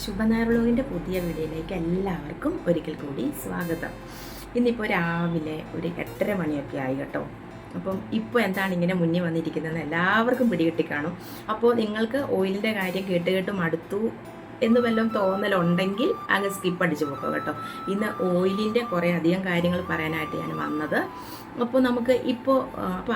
ശുഭനാർ വ്ലോഗിൻ്റെ പുതിയ വീഡിയോയിലേക്ക് എല്ലാവർക്കും ഒരിക്കൽ കൂടി സ്വാഗതം. ഇന്നിപ്പോൾ രാവിലെ ഒരു 8:30 മണിയൊക്കെ ആയി കേട്ടോ. അപ്പം ഇപ്പോൾ എന്താണ് ഇങ്ങനെ മുന്നിൽ വന്നിരിക്കുന്നതെന്ന് എല്ലാവർക്കും പിടികിട്ടി കാണും. അപ്പോൾ നിങ്ങൾക്ക് ഓയിലിൻ്റെ കാര്യം കേട്ട് മടുത്തു എന്ന് വല്ലതും തോന്നലുണ്ടെങ്കിൽ അങ്ങ് സ്കിപ്പ് അടിച്ച് പോക്കോ കേട്ടോ. ഇന്ന് ഓയിലിൻ്റെ കുറേ അധികം കാര്യങ്ങൾ പറയാനായിട്ട് ഞാൻ വന്നത്. അപ്പോൾ നമുക്ക് ഇപ്പോൾ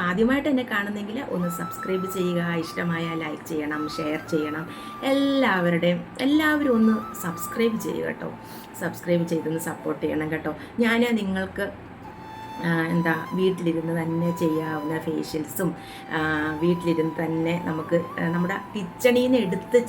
ആദ്യമായിട്ട് എന്നെ കാണുന്നെങ്കിൽ ഒന്ന് സബ്സ്ക്രൈബ് ചെയ്യുക, ഇഷ്ടമായ ലൈക്ക് ചെയ്യണം, ഷെയർ ചെയ്യണം. എല്ലാവരും ഒന്ന് സബ്സ്ക്രൈബ് ചെയ്യുക കേട്ടോ. സബ്സ്ക്രൈബ് ചെയ്തൊന്ന് സപ്പോർട്ട് ചെയ്യണം കേട്ടോ. ഞാൻ നിങ്ങൾക്ക് വീട്ടിലിരുന്ന് തന്നെ ചെയ്യാവുന്ന ഫേഷ്യൽസും വീട്ടിലിരുന്ന് തന്നെ നമുക്ക് നമ്മുടെ കിച്ചണിൽ നിന്ന് എടുത്ത്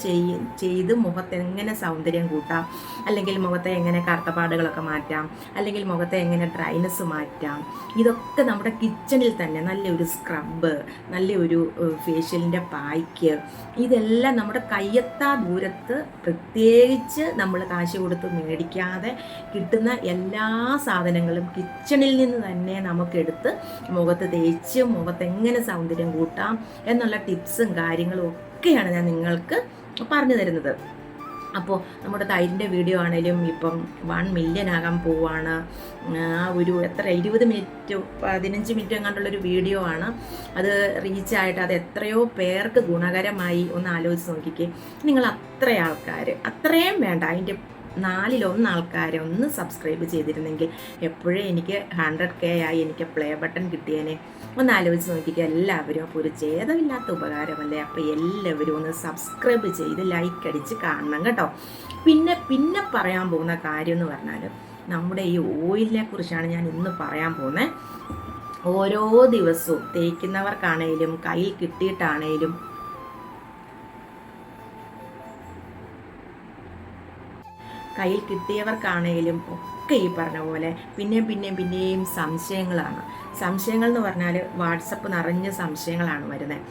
ചെയ്ത് മുഖത്തെ എങ്ങനെ സൗന്ദര്യം കൂട്ടാം, അല്ലെങ്കിൽ മുഖത്തെ എങ്ങനെ കറുത്തപ്പാടുകളൊക്കെ മാറ്റാം, അല്ലെങ്കിൽ മുഖത്തെ എങ്ങനെ ഡ്രൈനെസ് മാറ്റാം, ഇതൊക്കെ നമ്മുടെ കിച്ചണിൽ തന്നെ നല്ലൊരു സ്ക്രബ്, നല്ലൊരു ഫേഷ്യലിൻ്റെ പായ്ക്ക്, ഇതെല്ലാം നമ്മുടെ കയ്യെത്താ ദൂരത്ത് പ്രത്യേകിച്ച് നമ്മൾ കാശ് കൊടുത്ത് മേടിക്കാതെ കിട്ടുന്ന എല്ലാ സാധനങ്ങളും കിച്ചണിൽ നിന്ന് തന്നെ നമുക്കെടുത്ത് മുഖത്ത് തേച്ച് മുഖത്തെങ്ങനെ സൗന്ദര്യം കൂട്ടാം എന്നുള്ള ടിപ്സും കാര്യങ്ങളും ഒക്കെയാണ് ഞാൻ നിങ്ങൾക്ക് പറഞ്ഞു തരുന്നത്. അപ്പോൾ നമ്മുടെ തൈരിൻ്റെ വീഡിയോ ആണെങ്കിലും ഇപ്പം 1 മില്യൺ ആകാൻ പോവാണ്. ഒരു 20 മിനിറ്റ് 15 മിനിറ്റ് എങ്ങാണ്ടുള്ളൊരു വീഡിയോ ആണ്. അത് റീച്ചായിട്ട് അത് എത്രയോ പേർക്ക് ഗുണകരമായി. ഒന്ന് ആലോചിച്ച് നോക്കിക്കേ. നിങ്ങൾ അത്രയും വേണ്ട, അതിൻ്റെ 4/1 ആൾക്കാരെ ഒന്ന് സബ്സ്ക്രൈബ് ചെയ്തിരുന്നെങ്കിൽ എപ്പോഴേ എനിക്ക് 100K ആയി, എനിക്ക് പ്ലേ ബട്ടൺ കിട്ടിയേനെ. ഒന്ന് ആലോചിച്ച് നോക്കിക്കുക എല്ലാവരും. അപ്പോൾ ഒരു ഛേദമില്ലാത്ത ഉപകാരമല്ലേ. അപ്പോൾ എല്ലാവരും ഒന്ന് സബ്സ്ക്രൈബ് ചെയ്ത് ലൈക്ക് അടിച്ച് കാണണം കേട്ടോ. പിന്നെ പറയാൻ പോകുന്ന കാര്യം എന്ന് പറഞ്ഞാൽ നമ്മുടെ ഈ ഓയിലിനെ കുറിച്ചാണ് ഞാൻ ഇന്ന് പറയാൻ പോകുന്നത്. ഓരോ ദിവസവും തേക്കുന്നവർക്കാണേലും കയ്യിൽ കിട്ടിയിട്ടാണേലും കയ്യിൽ കിട്ടിയവർക്കാണേലും ഒക്കെ ഈ പറഞ്ഞ പോലെ പിന്നെയും സംശയങ്ങൾ എന്ന് പറഞ്ഞാൽ വാട്സപ്പ് നിറഞ്ഞ സംശയങ്ങളാണ് വരുന്നത്.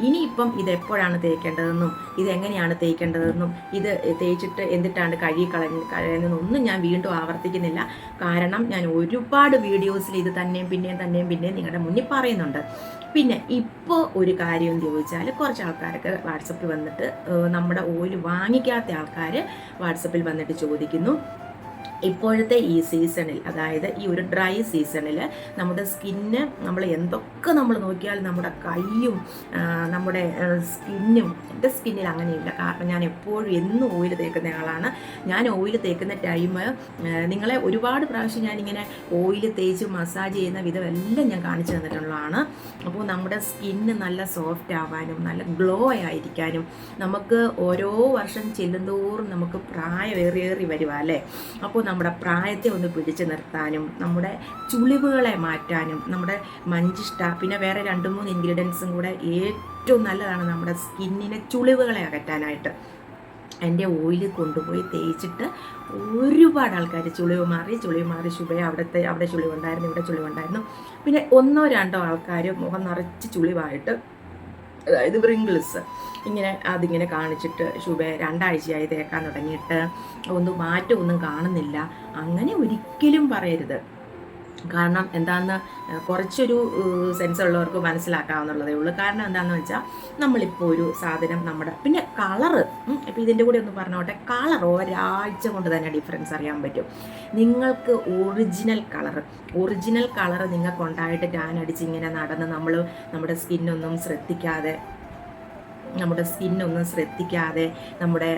ഇനിയിപ്പം ഇതെപ്പോഴാണ് തേക്കേണ്ടതെന്നും ഇതെങ്ങനെയാണ് തേക്കേണ്ടതെന്നും ഇത് തേച്ചിട്ട് എന്നിട്ടാണ് കഴിയുന്നതെന്നൊന്നും ഞാൻ വീണ്ടും ആവർത്തിക്കുന്നില്ല. കാരണം ഞാൻ ഒരുപാട് വീഡിയോസിൽ ഇത് പിന്നെയും നിങ്ങളുടെ മുന്നിൽ പറയുന്നുണ്ട്. പിന്നെ ഇപ്പോൾ ഒരു കാര്യം ചോദിച്ചാൽ കുറച്ച് ആൾക്കാരൊക്കെ വാട്സപ്പിൽ വന്നിട്ട്, നമ്മുടെ ഓയിൽ വാങ്ങിക്കാത്ത ആൾക്കാർ വാട്സപ്പിൽ വന്നിട്ട് ചോദിക്കുന്നു, ഇപ്പോഴത്തെ ഈ സീസണിൽ, അതായത് ഈ ഒരു ഡ്രൈ സീസണിൽ നമ്മുടെ സ്കിന്ന് നമ്മൾ നോക്കിയാൽ നമ്മുടെ കൈയും നമ്മുടെ സ്കിന്നും, എൻ്റെ സ്കിന്നിൽ അങ്ങനെയില്ല. കാരണം ഞാൻ എപ്പോഴും എന്നും ഓയിൽ തേക്കുന്ന ആളാണ്. ഞാൻ ഓയിൽ തേക്കുന്ന ടൈം നിങ്ങളെ ഒരുപാട് പ്രാവശ്യം ഞാനിങ്ങനെ ഓയിൽ തേച്ച് മസാജ് ചെയ്യുന്ന വിധമെല്ലാം ഞാൻ കാണിച്ചു തന്നിട്ടുള്ളതാണ്. അപ്പോൾ നമ്മുടെ സ്കിന്ന് നല്ല സോഫ്റ്റ് ആവാനും നല്ല ഗ്ലോ ആയിരിക്കാനും നമുക്ക് ഓരോ വർഷം ചെല്ലുന്തോറും നമുക്ക് പ്രായമേറി വരുക അല്ലേ. അപ്പോൾ നമ്മുടെ പ്രായത്തെ ഒന്ന് പിടിച്ചു നിർത്താനും നമ്മുടെ ചുളിവുകളെ മാറ്റാനും നമ്മുടെ മഞ്ചിഷ്ട, പിന്നെ വേറെ 2-3 ഇൻഗ്രീഡിയൻസും കൂടെ ഏറ്റവും നല്ലതാണ് നമ്മുടെ സ്കിന്നിനെ ചുളിവുകളെ അകറ്റാനായിട്ട്. എൻ്റെ ഓയിൽ കൊണ്ടുപോയി തേച്ചിട്ട് ഒരുപാട് ആൾക്കാർ ചുളിവ് മാറി ശുഭയ അവിടെ ചുളിവുണ്ടായിരുന്നു, ഇവിടെ ചുളിവുണ്ടായിരുന്നു. പിന്നെ 1-2 ആൾക്കാർ മുഖം നിറച്ച് ചുളിവായിട്ട്, അതായത് വ്രിങ്കിൾസ് അതിങ്ങനെ കാണിച്ചിട്ട് ശുഭ 2 ആഴ്ചയായി തേക്കാൻ തുടങ്ങിയിട്ട് മാറ്റമൊന്നും കാണുന്നില്ല. അങ്ങനെ ഒരിക്കലും പറയരുത്. കാരണം എന്താണെന്ന് കുറച്ചൊരു സെൻസ് ഉള്ളവർക്ക് മനസ്സിലാക്കാവുന്നുള്ളതേ ഉള്ളൂ. കാരണം എന്താണെന്ന് വെച്ചാൽ നമ്മളിപ്പോൾ ഒരു സാധനം പിന്നെ കളറ്, ഇപ്പോൾ ഇതിൻ്റെ കൂടെ ഒന്ന് പറഞ്ഞോട്ടെ, കളർ ഒരാഴ്ച കൊണ്ട് തന്നെ ഡിഫറൻസ് അറിയാൻ പറ്റും. നിങ്ങൾക്ക് ഒറിജിനൽ കളറ് നിങ്ങൾക്ക് ഉണ്ടായിട്ട് ടാൻ അടിച്ച് ഇങ്ങനെ നടന്ന് നമ്മുടെ സ്കിന്നൊന്നും ശ്രദ്ധിക്കാതെ നമ്മുടെ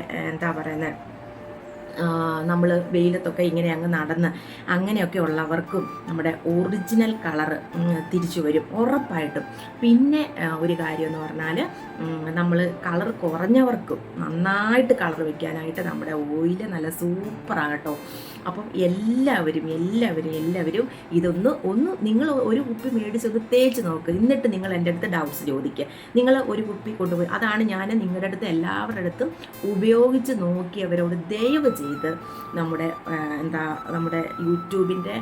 നമ്മൾ വെയിലത്തൊക്കെ ഇങ്ങനെ അങ്ങ് നടന്ന് അങ്ങനെയൊക്കെ ഉള്ളവർക്കും നമ്മുടെ ഒറിജിനൽ കളറ് തിരിച്ചു വരും ഉറപ്പായിട്ടും. പിന്നെ ഒരു കാര്യം എന്ന് പറഞ്ഞാൽ നമ്മൾ കളർ കുറഞ്ഞവർക്കും നന്നായിട്ട് കളർ വയ്ക്കാനായിട്ട് നമ്മുടെ ഓയിൽ നല്ല സൂപ്പറാകട്ടോ. അപ്പം എല്ലാവരും ഇതൊന്ന് നിങ്ങൾ ഒരു കുപ്പി മേടിച്ചൊന്ന് തേച്ച് നോക്ക്. എന്നിട്ട് നിങ്ങൾ എൻ്റെ അടുത്ത് ഡൗട്ട്സ് ചോദിക്കുക. നിങ്ങൾ ഒരു കുപ്പി കൊണ്ടുപോയി, അതാണ് ഞാൻ നിങ്ങളുടെ അടുത്ത് എല്ലാവരുടെ അടുത്തും ഉപയോഗിച്ച് നോക്കിയവരോട് ദയവ് ചെയ്ത് നമ്മുടെ യൂട്യൂബിൻ്റെ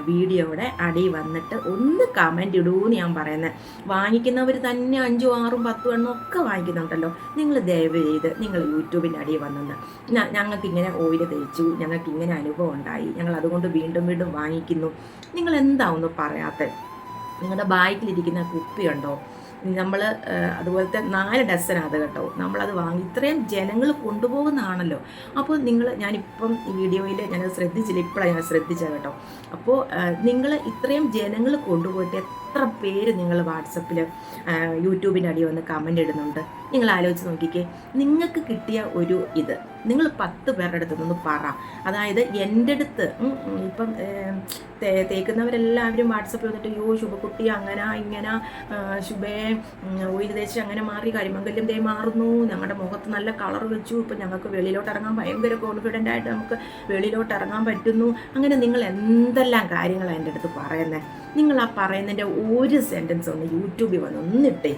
വീഡിയോയുടെ അടി വന്നിട്ട് ഒന്ന് കമൻറ്റ് ഇടൂന്ന് ഞാൻ പറയുന്നത്. വാങ്ങിക്കുന്നവർ തന്നെ 5, 6, 10 എണ്ണം ഒക്കെ വാങ്ങിക്കുന്നുണ്ടല്ലോ. നിങ്ങൾ ദയവ് ചെയ്ത് നിങ്ങൾ യൂട്യൂബിൻ്റെ അടി വന്നെന്ന്, ഞങ്ങൾക്കിങ്ങനെ ഓയിൽ തേച്ചു, ഞങ്ങൾക്ക് ഇങ്ങനെ അനുഭവം ഉണ്ടായി, ഞങ്ങൾ അതുകൊണ്ട് വീണ്ടും വാങ്ങിക്കുന്നു. നിങ്ങൾ എന്താ ഒന്ന് പറയാത്തത്? നിങ്ങളുടെ ബാഗിലിരിക്കുന്ന കുപ്പിയുണ്ടോ, നമ്മൾ അതുപോലത്തെ 4 ഡസൻ അത് കേട്ടോ, നമ്മളത് വാങ്ങി ഇത്രയും ജനങ്ങൾ കൊണ്ടുപോകുന്നതാണല്ലോ. അപ്പോൾ ഞാനിപ്പം ഈ വീഡിയോയിൽ ഞാനത് ശ്രദ്ധിച്ചില്ല, ഇപ്പോഴാണ് ഞാൻ ശ്രദ്ധിച്ചത് കേട്ടോ. അപ്പോൾ നിങ്ങൾ ഇത്രയും ജനങ്ങൾ കൊണ്ടുപോയിട്ട് എത്ര പേര് നിങ്ങൾ വാട്സപ്പിൽ യൂട്യൂബിൻ്റെ അടി വന്ന് കമൻ്റ് ഇടുന്നുണ്ട്. നിങ്ങൾ ആലോചിച്ച് നോക്കിക്കേ, നിങ്ങൾക്ക് കിട്ടിയ ഒരു ഇത് നിങ്ങൾ 10 പേരുടെ അടുത്ത് നിന്ന് പറ. അതായത് എൻ്റെ അടുത്ത് ഇപ്പം തേക്കുന്നവരെല്ലാവരും വാട്സപ്പിൽ വന്നിട്ട് ശുഭക്കുട്ടി അങ്ങനെ ഇങ്ങനെ, ശുഭേ ഓയിൽ തേച്ച് അങ്ങനെ മാറി, കരിമംഗല്യം തേ മാറുന്നു, ഞങ്ങളുടെ മുഖത്ത് നല്ല കളർ വെച്ചു, ഇപ്പം ഞങ്ങൾക്ക് വെളിയിലോട്ട് ഇറങ്ങാൻ ഭയങ്കര കോൺഫിഡൻ്റ് ആയിട്ട് നമുക്ക് വെളിയിലോട്ട് ഇറങ്ങാൻ പറ്റുന്നു. അങ്ങനെ നിങ്ങൾ എന്തെല്ലാം കാര്യങ്ങളാണ് എൻ്റെ അടുത്ത് പറയുന്നത്. നിങ്ങൾ ആ പറയുന്നതിൻ്റെ ഒരു സെൻറ്റൻസ് ഒന്ന് യൂട്യൂബിൽ വന്ന് ഒന്നിട്ടേ.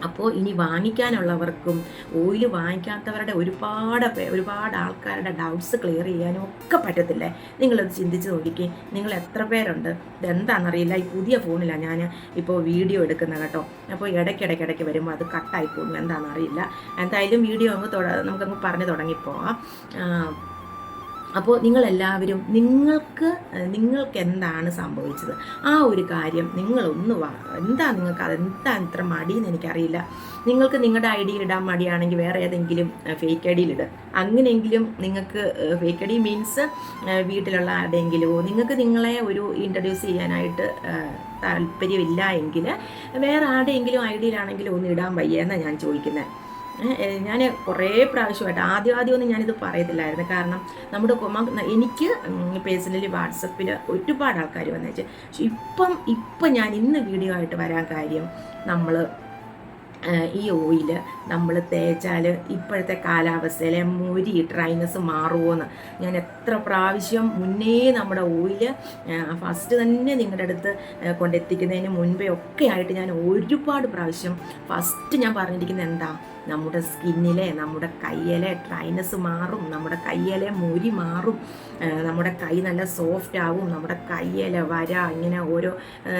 അപ്പോൾ ഇനി വാങ്ങിക്കാനുള്ളവർക്കും ഓയിൽ വാങ്ങിക്കാത്തവരുടെ ഒരുപാട് ആൾക്കാരുടെ ഡൗട്ട്സ് ക്ലിയർ ചെയ്യാനും ഒക്കെ പറ്റത്തില്ലേ. നിങ്ങളത് ചിന്തിച്ച് നോക്കിക്കേ, നിങ്ങൾ എത്ര പേരുണ്ട്. ഇതെന്താണെന്നറിയില്ല, ഈ പുതിയ ഫോണിലാണ് ഞാൻ ഇപ്പോൾ വീഡിയോ എടുക്കുന്നത് കേട്ടോ. അപ്പോൾ ഇടയ്ക്കിടയ്ക്ക് വരുമ്പോൾ അത് കട്ടായി പോകുന്നു, എന്താണെന്നറിയില്ല. എന്തായാലും വീഡിയോ നമുക്കങ്ങ് പറഞ്ഞു തുടങ്ങിപ്പോവാം. അപ്പോൾ നിങ്ങളെല്ലാവരും നിങ്ങൾക്ക് എന്താണ് സംഭവിച്ചത് ആ ഒരു കാര്യം നിങ്ങളൊന്ന് അതെന്താ ഇത്ര മടിയെന്ന് എനിക്കറിയില്ല. നിങ്ങൾക്ക് നിങ്ങളുടെ ഐ ഡിയിൽ ഇടാൻ മടിയാണെങ്കിൽ വേറെ ഏതെങ്കിലും ഫേക്ക് ഐ ഡിയിൽ ഇടുക. അങ്ങനെയെങ്കിലും നിങ്ങൾക്ക് ഫേക്ക് ഐ ഡി മീൻസ് വീട്ടിലുള്ള ആരുടെയെങ്കിലോ നിങ്ങൾക്ക് നിങ്ങളെ ഒരു ഇൻട്രൊഡ്യൂസ് ചെയ്യാനായിട്ട് താല്പര്യമില്ല എങ്കിൽ വേറെ ആരുടെയെങ്കിലും ഐ ഡിയിലാണെങ്കിലും ഒന്ന് ഇടാൻ വയ്യ എന്നാണ് ഞാൻ ചോദിക്കുന്നത്. ഞാൻ കുറേ പ്രാവശ്യമായിട്ട് ആദ്യമൊന്നും ഞാനിത് പറയത്തില്ലായിരുന്നു. കാരണം എനിക്ക് പേഴ്സണലി വാട്സപ്പിൽ ഒരുപാട് ആൾക്കാർ വന്നേച്ച്. ഇപ്പം ഞാൻ ഇന്ന് വീഡിയോ ആയിട്ട് വരാൻ കാര്യം, ഈ ഓയിൽ നമ്മൾ തേച്ചാൽ ഇപ്പോഴത്തെ കാലാവസ്ഥയിലെ മുരി ഡ്രൈനസ് മാറുമോയെന്ന് ഞാൻ എത്ര പ്രാവശ്യം മുന്നേ നമ്മുടെ ഓയിൽ ഫസ്റ്റ് തന്നെ നിങ്ങളുടെ അടുത്ത് കൊണ്ടെത്തിക്കുന്നതിന് മുൻപേ ഒക്കെ ആയിട്ട് ഞാൻ ഒരുപാട് പ്രാവശ്യം ഫസ്റ്റ് ഞാൻ പറഞ്ഞിരിക്കുന്നത് എന്താ, നമ്മുടെ സ്കിന്നിലെ നമ്മുടെ കയ്യിലെ ഡ്രൈനസ് മാറും, നമ്മുടെ കയ്യിലെ മുരി മാറും, നമ്മുടെ കൈ നല്ല സോഫ്റ്റ് ആവും, നമ്മുടെ കയ്യിലെ വര ഇങ്ങനെ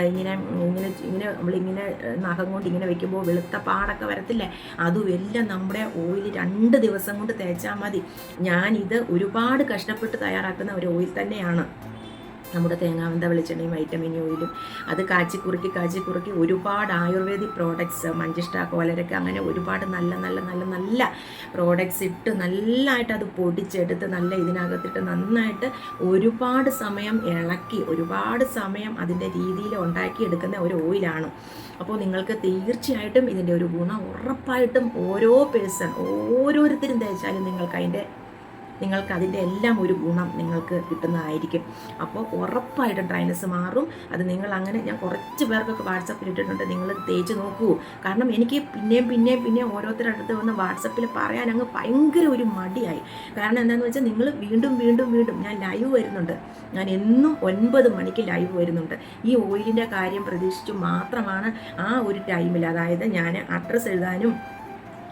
ഇങ്ങനെ നമ്മളിങ്ങനെ നഖം കൊണ്ട് ഇങ്ങനെ വെക്കുമ്പോൾ വെളുത്ത പാടൊക്കെ വരത്തില്ലേ, അതുമെല്ലാം നമ്മുടെ ഓയിൽ 2 ദിവസം കൊണ്ട് തേച്ചാൽ മതി. ഞാനിത് ഒരുപാട് കഷ്ടപ്പെട്ട് തയ്യാറാക്കുന്ന ഒരു ഓയിൽ തന്നെയാണ്. നമ്മുടെ തേങ്ങാവെന്ത വെളിച്ചെണ്ണയും വൈറ്റമിൻ ഓയിലും അത് കാച്ചി കുറുക്കി ഒരുപാട് ആയുർവേദിക് പ്രോഡക്ട്സ്, മഞ്ചിഷ്ട, കോലരക്ക, അങ്ങനെ ഒരുപാട് നല്ല പ്രോഡക്ട്സ് ഇട്ട് നല്ലതായിട്ട് അത് പൊടിച്ചെടുത്ത് നല്ല ഇതിനകത്തിട്ട് നന്നായിട്ട് ഒരുപാട് സമയം ഇളക്കി ഒരുപാട് സമയം അതിൻ്റെ രീതിയിൽ ഉണ്ടാക്കിയെടുക്കുന്ന ഒരു ഓയിലാണ്. അപ്പോൾ നിങ്ങൾക്ക് തീർച്ചയായിട്ടും ഇതിൻ്റെ ഒരു ഗുണം ഉറപ്പായിട്ടും ഓരോരുത്തരും തേച്ചാലും നിങ്ങൾക്ക് അതിൻ്റെ എല്ലാം ഒരു ഗുണം നിങ്ങൾക്ക് കിട്ടുന്നതായിരിക്കും. അപ്പോൾ ഉറപ്പായിട്ടും ഡ്രൈനസ് മാറും. അത് ഞാൻ കുറച്ച് പേർക്കൊക്കെ വാട്സപ്പിൽ ഇട്ടിട്ടുണ്ട്, നിങ്ങൾ തേച്ച് നോക്കൂ. കാരണം എനിക്ക് പിന്നെയും ഓരോരുത്തരുടെ അടുത്ത് വന്ന് വാട്സപ്പിൽ പറയാൻ അങ്ങ് ഭയങ്കര ഒരു മടിയായി. കാരണം എന്താണെന്ന് വെച്ചാൽ നിങ്ങൾ വീണ്ടും ഞാൻ ലൈവ് വരുന്നുണ്ട്. ഞാൻ എന്നും 9 മണിക്ക് ലൈവ് വരുന്നുണ്ട്. ഈ ഓയിലിൻ്റെ കാര്യം പ്രതീക്ഷിച്ചു മാത്രമാണ് ആ ഒരു ടൈമിൽ, അതായത് ഞാൻ അഡ്രസ്സ് എഴുതാനും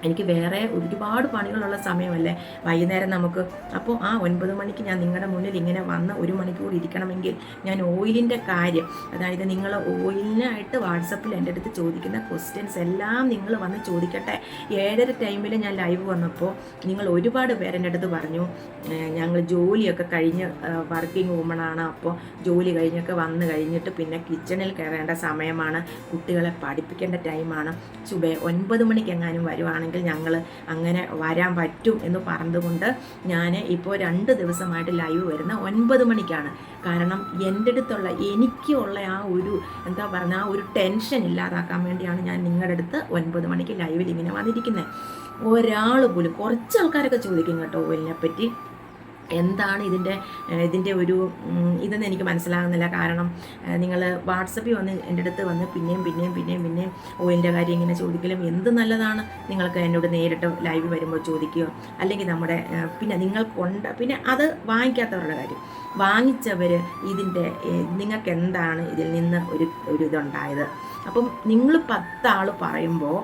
എനിക്ക് വേറെ ഒരുപാട് പണികളുള്ള സമയമല്ലേ വൈകുന്നേരം നമുക്ക്. അപ്പോൾ ആ 9 മണിക്ക് ഞാൻ നിങ്ങളുടെ മുന്നിൽ ഇങ്ങനെ വന്ന് 1 മണിക്കൂർ ഇരിക്കണമെങ്കിൽ ഞാൻ ഓയിലിൻ്റെ കാര്യം, അതായത് നിങ്ങൾ ഓയിലിനായിട്ട് വാട്സപ്പിൽ എൻ്റെ അടുത്ത് ചോദിക്കുന്ന ക്വസ്റ്റ്യൻസ് എല്ലാം നിങ്ങൾ വന്ന് ചോദിക്കട്ടെ. 7:30 ടൈമിൽ ഞാൻ ലൈവ് വന്നപ്പോൾ നിങ്ങൾ ഒരുപാട് പേര് എൻ്റെ അടുത്ത് പറഞ്ഞു, ഞങ്ങൾ ജോലിയൊക്കെ കഴിഞ്ഞ് വർക്കിംഗ് വുമണാണ്, അപ്പോൾ ജോലി കഴിഞ്ഞൊക്കെ വന്നു കഴിഞ്ഞിട്ട് പിന്നെ കിച്ചണിൽ കയറേണ്ട സമയമാണ്, കുട്ടികളെ പഠിപ്പിക്കേണ്ട ടൈമാണ്, 9 മണിക്ക് എങ്ങാനും വരുവാണെങ്കിൽ ഞങ്ങൾ അങ്ങനെ വരാൻ പറ്റും എന്ന് പറഞ്ഞതുകൊണ്ട് ഞാൻ ഇപ്പോൾ 2 ദിവസമായിട്ട് ലൈവ് വരുന്ന 9 മണിക്കാണ്. കാരണം എൻ്റെ അടുത്തുള്ള എനിക്കുള്ള ആ ഒരു ആ ഒരു ടെൻഷൻ ഇല്ലാതാക്കാൻ വേണ്ടിയാണ് ഞാൻ നിങ്ങളുടെ അടുത്ത് 9 മണിക്ക് ലൈവിൽ ഇങ്ങനെ വന്നിരിക്കുന്നത്. ഒരാൾ പോലും, കുറച്ച് ആൾക്കാരൊക്കെ ചോദിക്കും കേട്ടോ ഓയിലിനെപ്പറ്റി, എന്താണ് ഇതിൻ്റെ ഒരു ഇതെന്ന് എനിക്ക് മനസ്സിലാകുന്നില്ല. കാരണം നിങ്ങൾ വാട്സപ്പിൽ വന്ന് എൻ്റെ അടുത്ത് വന്ന് പിന്നെയും ഓയിലിൻ്റെ കാര്യം ഇങ്ങനെ ചോദിക്കലും എന്ത് നല്ലതാണ്. നിങ്ങൾക്ക് എന്നോട് നേരിട്ട് ലൈവ് വരുമ്പോൾ ചോദിക്കുകയോ അല്ലെങ്കിൽ പിന്നെ അത് വാങ്ങിക്കാത്തവരുടെ കാര്യം, വാങ്ങിച്ചവർ നിങ്ങൾക്ക് എന്താണ് ഇതിൽ നിന്ന് ഒരു ഇതുണ്ടായത്. അപ്പം നിങ്ങൾ 10 ആൾ പറയുമ്പോൾ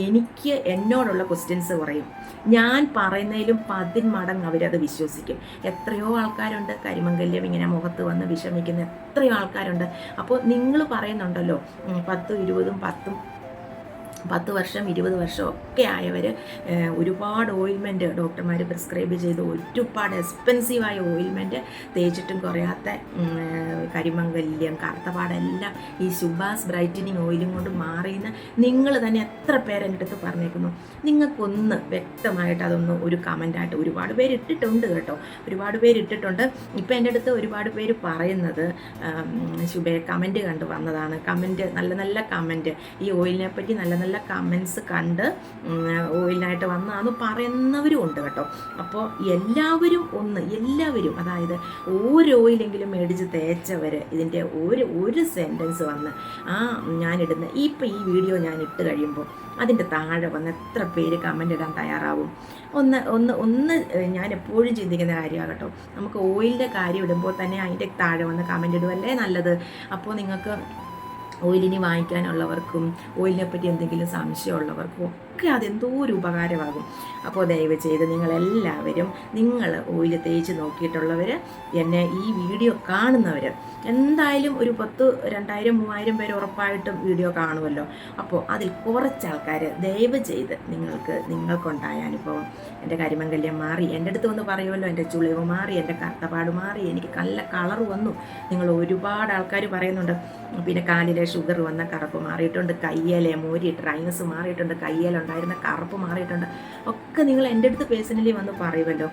എനിക്ക് എന്നോടുള്ള ക്വസ്റ്റ്യൻസ് പറയും, ഞാൻ പറയുന്നതിലും 10 മടങ്ങ് അവരത് വിശ്വസിക്കും. എത്രയോ ആൾക്കാരുണ്ട് കരിമംഗല്യം ഇങ്ങനെ മുഖത്ത് വന്ന് വിഷമിക്കുന്ന എത്രയോ ആൾക്കാരുണ്ട്. അപ്പോൾ നിങ്ങൾ പറയുന്നുണ്ടല്ലോ 10, 20, 10 10 വർഷം 20 വർഷം ഒക്കെ ആയവർ ഒരുപാട് ഓയിൽമെൻറ്റ് ഡോക്ടർമാർ പ്രിസ്ക്രൈബ് ചെയ്ത് ഒരുപാട് എക്സ്പെൻസീവായ ഓയിൽമെൻറ്റ് തേച്ചിട്ടും കുറയാത്ത കരിമംഗല്യം കറുത്തപാടെല്ലാം ഈ ശുഭാസ് ബ്രൈറ്റനിങ് ഓയിലും കൊണ്ട് മാറിയെന്ന് നിങ്ങൾ തന്നെ എത്ര പേര് എൻ്റെ അടുത്ത് പറഞ്ഞേക്കുന്നു. നിങ്ങൾക്കൊന്ന് വ്യക്തമായിട്ട് അതൊന്ന് ഒരു കമൻറ്റായിട്ട് ഒരുപാട് പേര് ഇട്ടിട്ടുണ്ട് കേട്ടോ, ഒരുപാട് പേര് ഇട്ടിട്ടുണ്ട്. ഇപ്പം എൻ്റെ അടുത്ത് ഒരുപാട് പേര് പറയുന്നത് ശുഭേ കമൻറ്റ് കണ്ട് വന്നതാണ്, കമൻറ്റ് നല്ല നല്ല കമൻറ്റ് ഈ ഓയിലിനെ പറ്റി നല്ല നല്ല കമൻസ് കണ്ട് ഓയിലിനായിട്ട് വന്നാന്ന് പറയുന്നവരും ഉണ്ട് കേട്ടോ. അപ്പോൾ എല്ലാവരും അതായത് ഒരു ഓയിലെങ്കിലും മേടിച്ച് തേച്ചവർ ഇതിൻ്റെ ഒരു സെൻറ്റൻസ് വന്ന് ഞാനിടുന്ന ഇപ്പം ഈ വീഡിയോ ഞാൻ ഇട്ട് കഴിയുമ്പോൾ അതിൻ്റെ താഴെ വന്ന് എത്ര പേര് കമൻ്റ് ഇടാൻ തയ്യാറാവും? ഒന്ന് ഞാൻ എപ്പോഴും ചിന്തിക്കുന്ന കാര്യമാണ് കേട്ടോ. നമുക്ക് ഓയിലിൻ്റെ കാര്യം ഇടുമ്പോൾ തന്നെ അതിൻ്റെ താഴെ വന്ന് കമൻ്റ് ഇടുമല്ലേ നല്ലത്. അപ്പോൾ നിങ്ങൾക്ക് ഓയിലിനി വാങ്ങിക്കാനുള്ളവർക്കും ഓയിലിനെ പറ്റി എന്തെങ്കിലും സംശയമുള്ളവർക്കും ഒക്കെ അതെന്തോ ഒരു ഉപകാരമാകും. അപ്പോൾ ദയവ് ചെയ്ത് നിങ്ങളെല്ലാവരും നിങ്ങൾ ഓയിൽ തേച്ച് നോക്കിയിട്ടുള്ളവർ എന്നെ ഈ വീഡിയോ കാണുന്നവർ എന്തായാലും ഒരു 10, 2000, 3000 പേര് ഉറപ്പായിട്ടും വീഡിയോ കാണുമല്ലോ. അപ്പോൾ അതിൽ കുറച്ച് ആൾക്കാർ ദയവ് ചെയ്ത് നിങ്ങൾക്കുണ്ടായ അനുഭവം, എൻ്റെ കരിമംഗല്യം മാറി, എൻ്റെ അടുത്ത് വന്ന് പറയുമല്ലോ എൻ്റെ ചുളിവ് മാറി, എൻ്റെ കറുത്തപാട് മാറി, എനിക്ക് നല്ല കളർ വന്നു. നിങ്ങൾ ഒരുപാട് ആൾക്കാർ പറയുന്നുണ്ട്. പിന്നെ കാലിലെ ഷുഗർ വന്ന കറുപ്പ് മാറിയിട്ടുണ്ട്, കയ്യിലെ മോരി ഡ്രൈനസ് മാറിയിട്ടുണ്ട്, കയ്യിലുണ്ടായിരുന്ന കറുപ്പ് മാറിയിട്ടുണ്ട് ഒക്കെ നിങ്ങൾ എൻ്റെ അടുത്ത് പേഴ്സണലി വന്ന് പറയുമല്ലോ.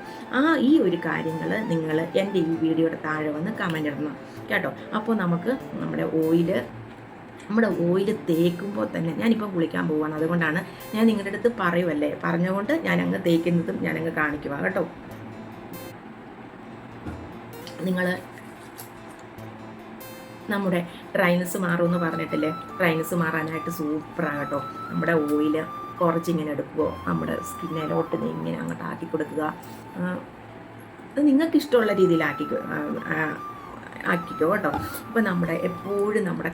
ഈ ഒരു കാര്യങ്ങൾ നിങ്ങൾ എൻ്റെ ഈ വീഡിയോയുടെ താഴെ വന്ന് കമൻ്റ് ഇടണം കേട്ടോ. അപ്പോൾ നമുക്ക് നമ്മുടെ ഓയിൽ തേക്കുമ്പോൾ തന്നെ ഞാനിപ്പോൾ കുളിക്കാൻ പോവുകയാണ്, അതുകൊണ്ടാണ് ഞാൻ നിങ്ങളുടെ അടുത്ത് പറയുമല്ലേ, പറഞ്ഞുകൊണ്ട് ഞാനങ്ങ് തേക്കുന്നതും ഞാനങ്ങ് കാണിക്കുക കേട്ടോ. നിങ്ങൾ നമ്മുടെ ഡ്രൈനസ് മാറുമെന്ന് പറഞ്ഞിട്ടില്ലേ, ഡ്രൈനസ് മാറാനായിട്ട് സൂപ്പറാണ് കേട്ടോ. നമ്മുടെ ഓയിൽ കുറച്ചിങ്ങനെ എടുക്കുമോ നമ്മുടെ സ്കിന്നിലോട്ട് ഇങ്ങനെ അങ്ങോട്ട് ആക്കി കൊടുക്കുക. അത് നിങ്ങൾക്ക് ഇഷ്ടമുള്ള രീതിയിൽ ആക്കിക്കോ കേട്ടോ. ഇപ്പോൾ എപ്പോഴും നമ്മുടെ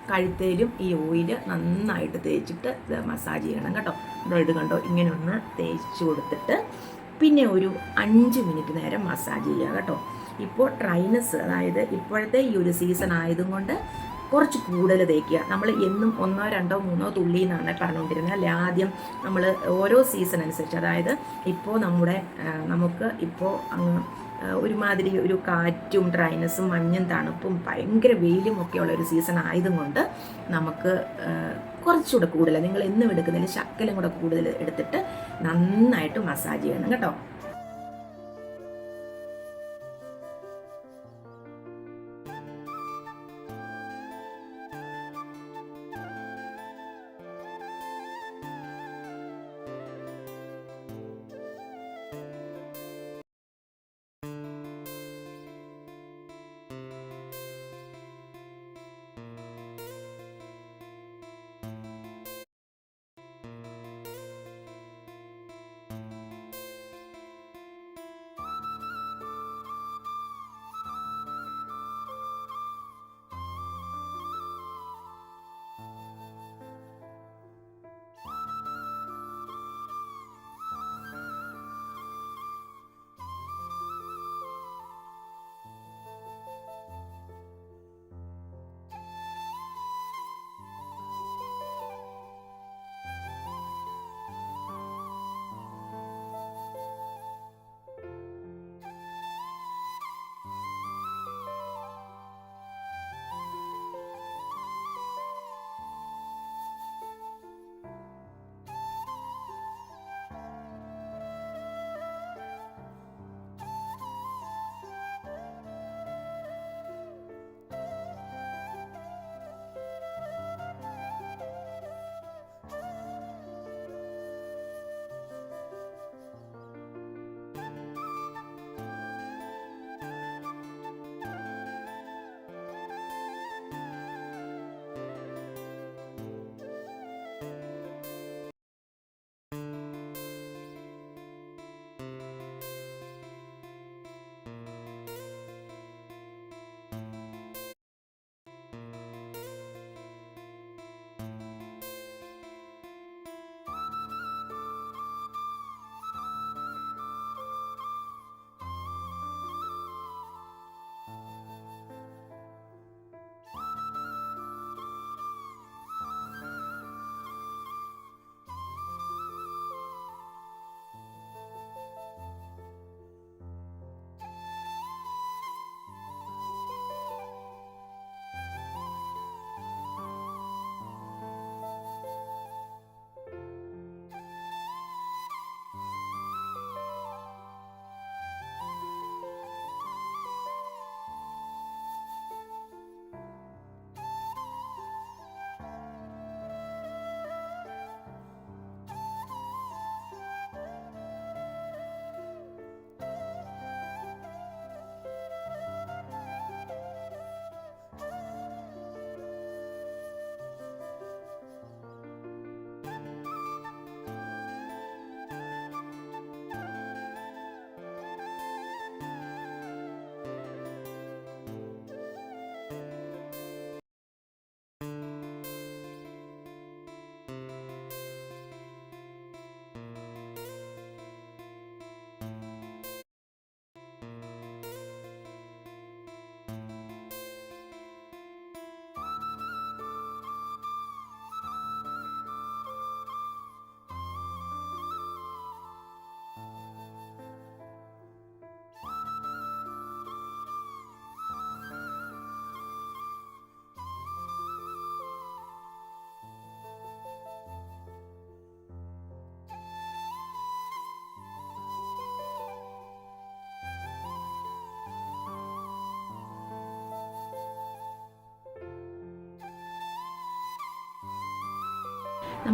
കഴുത്തേലും ഈ ഓയിൽ നന്നായിട്ട് തേച്ചിട്ട് മസാജ് ചെയ്യണം കേട്ടോ. ഇത് കണ്ടോ, ഇങ്ങനെ ഒന്ന് തേച്ച് കൊടുത്തിട്ട് പിന്നെ ഒരു 5 മിനിറ്റ് നേരം മസാജ് ചെയ്യുക കേട്ടോ. ഇപ്പോൾ ഡ്രൈനസ്, അതായത് ഇപ്പോഴത്തെ ഈ ഒരു സീസൺ ആയതുകൊണ്ട് കുറച്ച് കൂടുതൽ തേക്കുക. നമ്മൾ എന്നും 1, 2, 3 തുള്ളി എന്നാണ് പറഞ്ഞുകൊണ്ടിരുന്നത്. അല്ലെ, ആദ്യം നമ്മൾ ഓരോ സീസൺ അനുസരിച്ച്, അതായത് ഇപ്പോൾ നമുക്ക് ഇപ്പോൾ അങ്ങ് ഒരുമാതിരി ഒരു കാറ്റും ഡ്രൈനസും മഞ്ഞും തണുപ്പും ഭയങ്കര വെയിലും ഒക്കെയുള്ള ഒരു സീസൺ ആയതുകൊണ്ട് നമുക്ക് കുറച്ചുകൂടെ കൂടുതൽ, നിങ്ങൾ എന്നും എടുക്കുന്നതിൽ ശക്കലും കൂടെ കൂടുതൽ എടുത്തിട്ട് നന്നായിട്ട് മസാജ് ചെയ്യണം കേട്ടോ.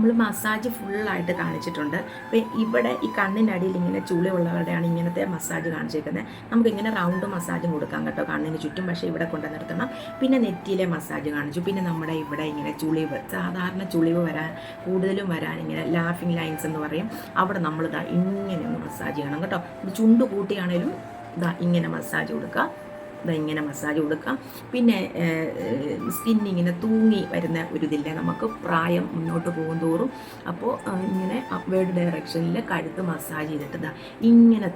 നമ്മൾ മസാജ് ഫുള്ളായിട്ട് കാണിച്ചിട്ടുണ്ട്. അപ്പോൾ ഇവിടെ ഈ കണ്ണിനടിയിൽ ഇങ്ങനെ ചുളിവുള്ളവരുടെയാണ് ഇങ്ങനത്തെ മസാജ് കാണിച്ചിരിക്കുന്നത്. നമുക്കിങ്ങനെ റൗണ്ട് മസാജും കൊടുക്കാം കേട്ടോ കണ്ണിന് ചുറ്റും, പക്ഷേ ഇവിടെ കൊണ്ട് നിർത്തണം. പിന്നെ നെറ്റിയിലെ മസാജ് കാണിച്ചു. പിന്നെ നമ്മുടെ ഇവിടെ ഇങ്ങനെ ചുളിവ്, സാധാരണ ചുളിവ് കൂടുതലും വരാൻ ഇങ്ങനെ ലാഫിങ് ലൈൻസ് എന്ന് പറയും, അവിടെ നമ്മൾ ഇങ്ങനെ ഒന്ന് മസാജ് ചെയ്യണം കേട്ടോ. ചുണ്ട് കൂട്ടിയാണേലും ഇങ്ങനെ മസാജ് കൊടുക്കുക, ഇങ്ങനെ മസാജ് കൊടുക്കാം. പിന്നെ സ്കിന്നിങ്ങനെ തൂങ്ങി വരുന്ന ഒരു ഇതില്ലേ നമുക്ക് പ്രായം മുന്നോട്ട് പോകും തോറും. അപ്പോൾ ഇങ്ങനെ അപ്വേർഡ് ഡയറക്ഷനിൽ കഴുത്ത് മസാജ് ചെയ്തിട്ട് ഇങ്ങനെ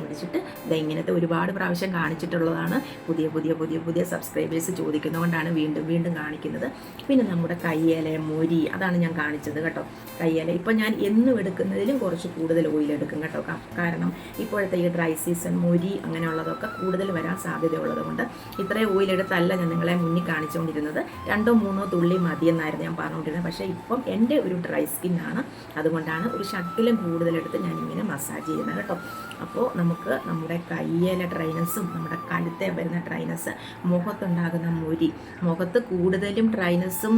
പിടിച്ചിട്ട് ഇങ്ങനത്തെ ഒരുപാട് പ്രാവശ്യം കാണിച്ചിട്ടുള്ളതാണ്. പുതിയ സബ്സ്ക്രൈബേഴ്സ് ചോദിക്കുന്നതുകൊണ്ടാണ് വീണ്ടും വീണ്ടും കാണിക്കുന്നത്. പിന്നെ നമ്മുടെ കയ്യേല മൊരി അതാണ് ഞാൻ കാണിച്ചത് കേട്ടോ. കയ്യേല ഇപ്പം ഞാൻ എന്നും എടുക്കുന്നതിലും കുറച്ച് കൂടുതൽ ഓയിൽ എടുക്കും കേട്ടോ. കാരണം ഇപ്പോഴത്തെ ഈ ഡ്രൈ സീസൺ മൊരി അങ്ങനെയുള്ളതൊക്കെ കൂടുതൽ വരാൻ സാധ്യതയുള്ളത് കൊണ്ട് ഇത്രയും ഓയിലെടുത്തല്ല ഞാൻ നിങ്ങളെ മുന്നിൽ കാണിച്ചുകൊണ്ടിരുന്നത്. 2-3 തുള്ളി മതിയെന്നായിരുന്നു ഞാൻ പറഞ്ഞുകൊണ്ടിരുന്നത്. പക്ഷേ ഇപ്പം എൻ്റെ ഒരു ഡ്രൈ സ്കിന്നാണ്, അതുകൊണ്ടാണ് ഒരു ഷട്ടിലും കൂടുതലെടുത്ത് ഞാനിങ്ങനെ മസാജ് ചെയ്യുന്നത് കേട്ടോ. അപ്പോൾ നമുക്ക് നമ്മുടെ കയ്യിലെ ഡ്രൈനസ്സും നമ്മുടെ കഴുത്തെ വരുന്ന ഡ്രൈനസ്, മുഖത്തുണ്ടാകുന്ന മൊരി, മുഖത്ത് കൂടുതലും ഡ്രൈനസ്സും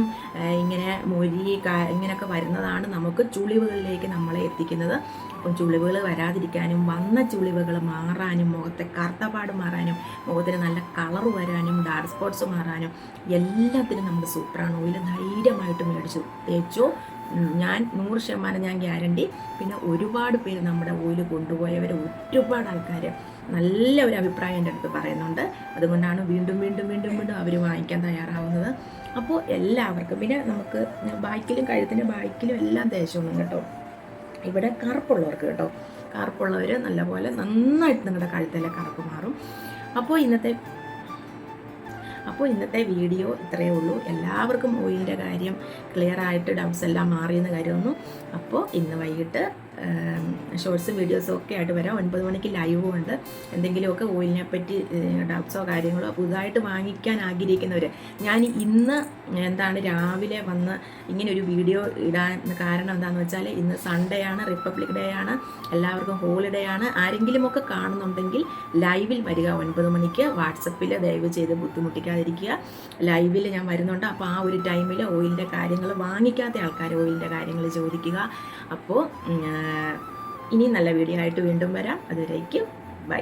ഇങ്ങനെ മൊരി ഇങ്ങനെയൊക്കെ വരുന്നതാണ് നമുക്ക് ചുളിവുകളിലേക്ക് നമ്മളെ എത്തിക്കുന്നത്. അപ്പം ചുളിവുകൾ വരാതിരിക്കാനും വന്ന ചുളിവുകൾ മാറാനും മുഖത്തെ കറുത്തപാട് മാറാനും മുഖത്തിന് നല്ല കളർ വരാനും ഡാർക്ക് സ്പോട്ട്സ് മാറാനും എല്ലാത്തിനും നമുക്ക് സൂപ്പറാണ് ഓയിൽ. ധൈര്യമായിട്ട് മേടിച്ചു തേച്ചോ. ഞാൻ 100% ഞാൻ ഗ്യാരണ്ടി. പിന്നെ ഒരുപാട് പേര് നമ്മുടെ ഓയിൽ കൊണ്ടുപോയവർ, ഒരുപാട് ആൾക്കാർ നല്ല ഒരു അഭിപ്രായം എൻ്റെ അടുത്ത് പറയുന്നുണ്ട്. അതുകൊണ്ടാണ് വീണ്ടും അവർ വാങ്ങിക്കാൻ തയ്യാറാവുന്നത്. അപ്പോൾ എല്ലാവർക്കും, പിന്നെ നമുക്ക് ബാക്കിലും കഴുത്തിൻ്റെ ബാക്കിലും എല്ലാം തേച്ചോണം കേട്ടോ. ഇവിടെ കറുപ്പുള്ളവർക്ക് കേട്ടോ, കറുപ്പുള്ളവർ നല്ലപോലെ നന്നായിട്ട് നിങ്ങളുടെ കഴുത്തിലെ കറുപ്പ് മാറും. അപ്പോൾ ഇന്നത്തെ വീഡിയോ ഇത്രയേ ഉള്ളൂ. എല്ലാവർക്കും ഓയിലിൻ്റെ കാര്യം ക്ലിയറായിട്ട് ഡൗട്ട്സ് എല്ലാം മാറിയെന്ന് കരുതുന്നു. അപ്പോൾ ഇന്ന് വൈകിട്ട് ഷോർട്സും വീഡിയോസും ഒക്കെ ആയിട്ട് വരാം. 9 മണിക്ക് ലൈവും ഉണ്ട്. എന്തെങ്കിലുമൊക്കെ ഓയിലിനെ പറ്റി ഡൗട്ട്സോ കാര്യങ്ങളോ പുതുതായിട്ട് വാങ്ങിക്കാൻ ആഗ്രഹിക്കുന്നവർ, ഞാൻ ഇന്ന് രാവിലെ വന്ന് ഇങ്ങനെ ഒരു വീഡിയോ ഇടാൻ കാരണം എന്താണെന്ന് വെച്ചാൽ ഇന്ന് സൺഡേ ആണ്, റിപ്പബ്ലിക് ഡേ ആണ്, എല്ലാവർക്കും ഹോളിഡേ ആണ്. ആരെങ്കിലുമൊക്കെ കാണുന്നുണ്ടെങ്കിൽ ലൈവിൽ വരിക 9 മണിക്ക്. വാട്സപ്പിൽ ദയവ് ചെയ്ത് ബുദ്ധിമുട്ടിക്കാതിരിക്കുക. ലൈവിൽ ഞാൻ വരുന്നുണ്ട്. അപ്പോൾ ആ ഒരു ടൈമിൽ ഓയിലിൻ്റെ കാര്യങ്ങൾ, വാങ്ങിക്കാത്ത ആൾക്കാർ ഓയിലിൻ്റെ കാര്യങ്ങൾ ചോദിക്കുക. അപ്പോൾ ഇനി നല്ല വീഡിയോ ആയിട്ട് വീണ്ടും വരാം. അതുവരേക്കും ബൈ.